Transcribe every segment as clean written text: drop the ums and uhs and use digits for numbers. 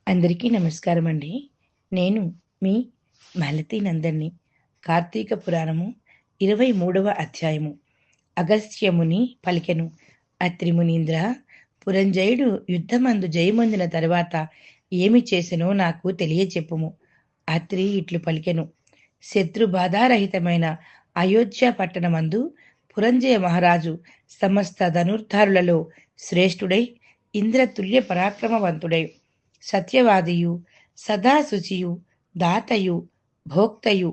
అందరికీ నమస్కారం అండి. నేను మీ మాలతి నందన్‌ని. కార్తీక పురాణము 23వ అధ్యాయము. అగస్త్యముని పలికెను. అత్రి మునీంద్ర, పురంజయుడు యుద్ధమందు జయమొందిన తరువాత ఏమి చేసెనో నాకు తెలియచెప్పుము. అత్రి ఇట్లు పలికెను. శత్రు బాధారహితమైన అయోధ్య పట్టణమందు పురంజయ మహారాజు సమస్త ధనుర్ధారులలో శ్రేష్ఠుడై ఇంద్రతుల్య పరాక్రమవంతుడై సత్యవాదియు సదాశుచియు దాతయు భోక్తయు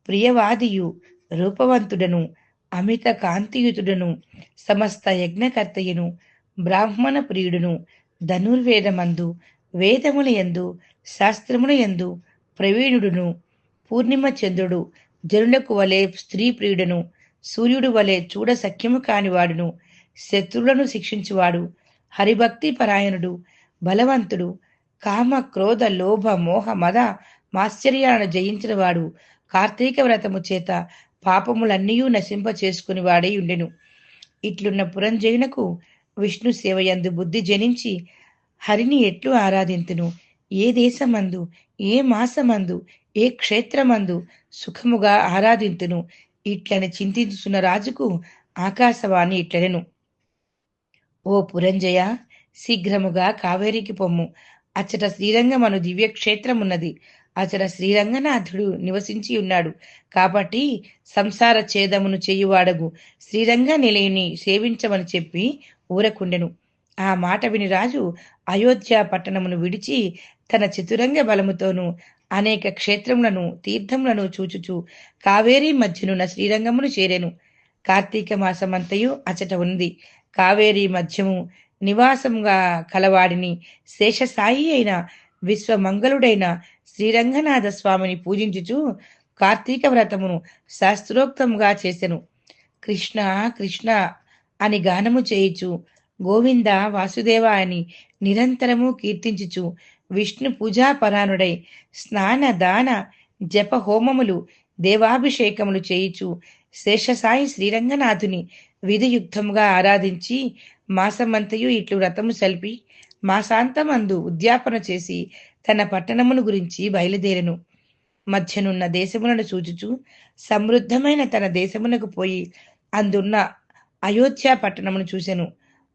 ప్రియవాదియు రూపవంతుడను అమిత కాంతియుతుడను సమస్త యజ్ఞకర్తయును బ్రాహ్మణ ప్రియుడును ధనుర్వేదమందు వేదముల యందు శాస్త్రముల యందు ప్రవీణుడును పూర్ణిమ చంద్రుడు జనులకు వలె స్త్రీ ప్రియుడును సూర్యుడు వలె చూడ సఖ్యము కానివాడును శత్రువులను శిక్షించువాడు హరిభక్తి పరాయణుడు బలవంతుడు కామ క్రోధ లోభ మోహ మద మాశ్చర్యాలను జయించిన వాడు కార్తీక వ్రతము చేత పాపములన్నీ నశింప చేసుకుని వాడై ఉండెను. ఇట్లున్న పురంజయునకు విష్ణు సేవయందు బుద్ధి జనించి హరిని ఎట్లు ఆరాధింతును, ఏ దేశమందు ఏ మాసమందు ఏ క్షేత్రమందు సుఖముగా ఆరాధింతును ఇట్లని చింతించుచున్న రాజుకు ఆకాశవాణి ఇట్లనెను. ఓ పురంజయ, శీఘ్రముగా కావేరికి పొమ్ము. అచ్చట శ్రీరంగమను దివ్యక్షేత్రమున్నది. అచ్చట శ్రీరంగనాథుడు నివసించి ఉన్నాడు. కాబట్టి సంసార ఛేదమును చేయువాడగు శ్రీరంగ నిలయుని సేవించమని చెప్పి ఊరకుండెను. ఆ మాట విని రాజు అయోధ్య పట్టణమును విడిచి తన చతురంగ బలముతోనూ అనేక క్షేత్రములను తీర్థములను చూచుచు కావేరీ మధ్యనున్న శ్రీరంగమును చేరెను. కార్తీక మాసమంతయు అచట ఉంది. కావేరీ మధ్యము నివాసముగా కలవాడిని శేషసాయి అయిన విశ్వమంగళుడైన శ్రీరంగనాథ స్వామిని పూజించుచు కార్తీక వ్రతమును శాస్త్రోక్తముగా చేసెను. కృష్ణ కృష్ణ అని గానము చేయుచు గోవింద వాసుదేవ అని నిరంతరము కీర్తించుచు విష్ణు పూజాపరానుడై స్నాన దాన జప హోమములు దేవాభిషేకములు చేయుచు శేషసాయి శ్రీరంగనాథుని విధియుక్తముగా ఆరాధించి మాసమంతయు ఇట్లు వ్రతము సల్పి మాసాంతమందు ఉద్యాపన చేసి తన పట్టణమును గురించి బయలుదేరెను. మధ్యనున్న దేశములను చూచుచు సమృద్ధమైన తన దేశమునకు పోయి అందున్న అయోధ్య పట్టణమును చూసెను.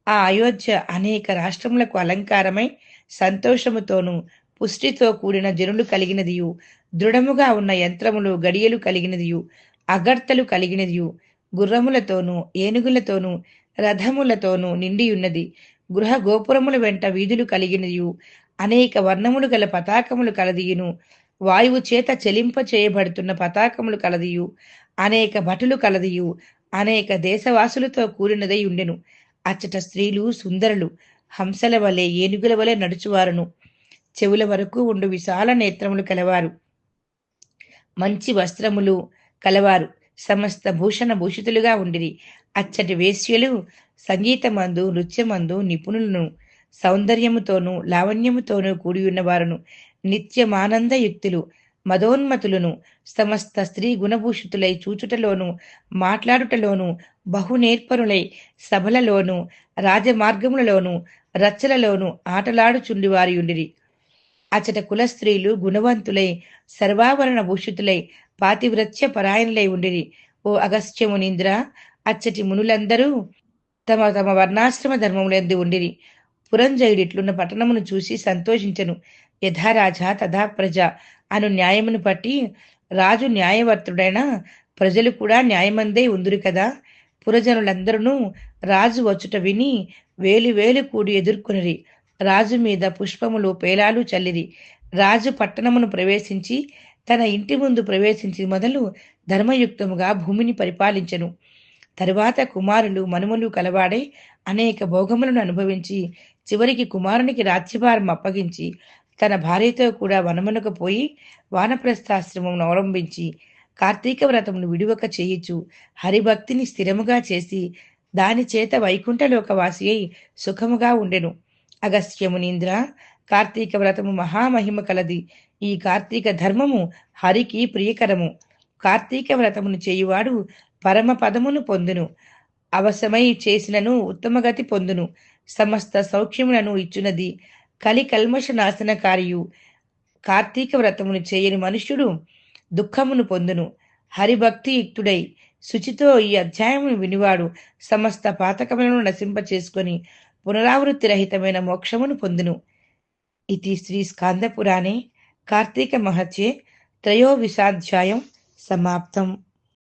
ఆ అయోధ్య అనేక రాష్ట్రములకు అలంకారమై సంతోషముతోనూ పుష్టితో కూడిన జనులు కలిగినదియు, దృఢముగా ఉన్న యంత్రములు గడియలు కలిగినదియు, అగర్తలు కలిగినదియు, గుర్రములతోనూ ఏనుగులతోనూ రథములతోనూ నిండియున్నది. గృహ గోపురముల వెంట వీధులు కలిగినయు, అనేక వర్ణములు గల పతాకములు కలదియును, వాయువు చేత చెలింప చేయబడుతున్న పతాకములు కలదియు, అనేక భటులు కలదియు, అనేక దేశవాసులతో కూడినదై ఉండెను. అచ్చట స్త్రీలు సుందరులు హంసల వలె ఏనుగుల వలె నడుచువారును, చెవుల వరకు ఉండు విశాల నేత్రములు కలవారు, మంచి వస్త్రములు కలవారు, సమస్త భూషణ భూషితులుగా ఉండిరి. అచ్చటి వేశ్యలు సంగీతమందు నృత్యమందు నిపుణులను, సౌందర్యముతోనూ లావణ్యముతోనూ కూడి ఉన్నవారును, నిత్యమానందయుక్తులు మదోన్మతులను, సమస్త స్త్రీ గుణభూషితులై చూచుటలోను మాట్లాడుటలోను బహునేర్పరులై సభలలోను రాజమార్గములలోను రచ్చలలోను ఆటలాడుచుండివారి ఉండిరి. అచట కుల స్త్రీలు గుణవంతులై సర్వాభరణ భూషితులై పాతివ్రత్య పరాయణులై ఉండిరి. ఓ అగస్త్యమునీంద్ర, అచ్చటి మునులందరూ తమ తమ వర్ణాశ్రమ ధర్మములందు ఉండిరి. పురంజయుడిట్లున్న పట్టణమును చూసి సంతోషించెను. యథా రాజా తథా ప్రజ అను న్యాయమును బట్టి రాజు న్యాయవర్తుడైన ప్రజలు కూడా న్యాయమందే ఉందురు కదా. పురజనులందరూ రాజు వచ్చుట విని వేలు వేలు కూడి ఎదుర్కొనిరి. రాజు మీద పుష్పములు పేలాలు చల్లిరి. రాజు పట్టణమును ప్రవేశించి తన ఇంటి ముందు ప్రవేశించి మొదలు ధర్మయుక్తముగా భూమిని పరిపాలించెను. తరువాత కుమారులు మనుమలు కలవాడై అనేక భోగములను అనుభవించి చివరికి కుమారునికి రాజ్యభారం అప్పగించి తన భార్యతో కూడా వనమునకు పోయి వానప్రస్థాశ్రమం అవలంబించి కార్తీక వ్రతమును విడువక చేయుచు హరిభక్తిని స్థిరముగా చేసి దాని చేత వైకుంఠలోకవాసి అయి సుఖముగా ఉండెను. అగస్త్యమునీంద్ర, కార్తీక వ్రతము మహామహిమ కలది. ఈ కార్తీక ధర్మము హరికి ప్రియకరము. కార్తీక వ్రతమును చేయువాడు పరమ పదమును పొందును. అవసమై చేసినను ఉత్తమగతి పొందును. సమస్త సౌఖ్యములను ఇచ్చునది. కలి కల్మష నాశనకారియు కార్తీక వ్రతమును చేయని మనుష్యుడు దుఃఖమును పొందును. హరిభక్తియుక్తుడై శుచితో ఈ అధ్యాయమును వినివాడు సమస్త పాతకములను నశింపచేసుకొని పునరావృత్తి రహితమైన మోక్షమును పొందును. ఇది శ్రీ స్కాంద పురాణే కార్తీక మహత్యే త్రయోవిశాధ్యాయం సమాప్తం.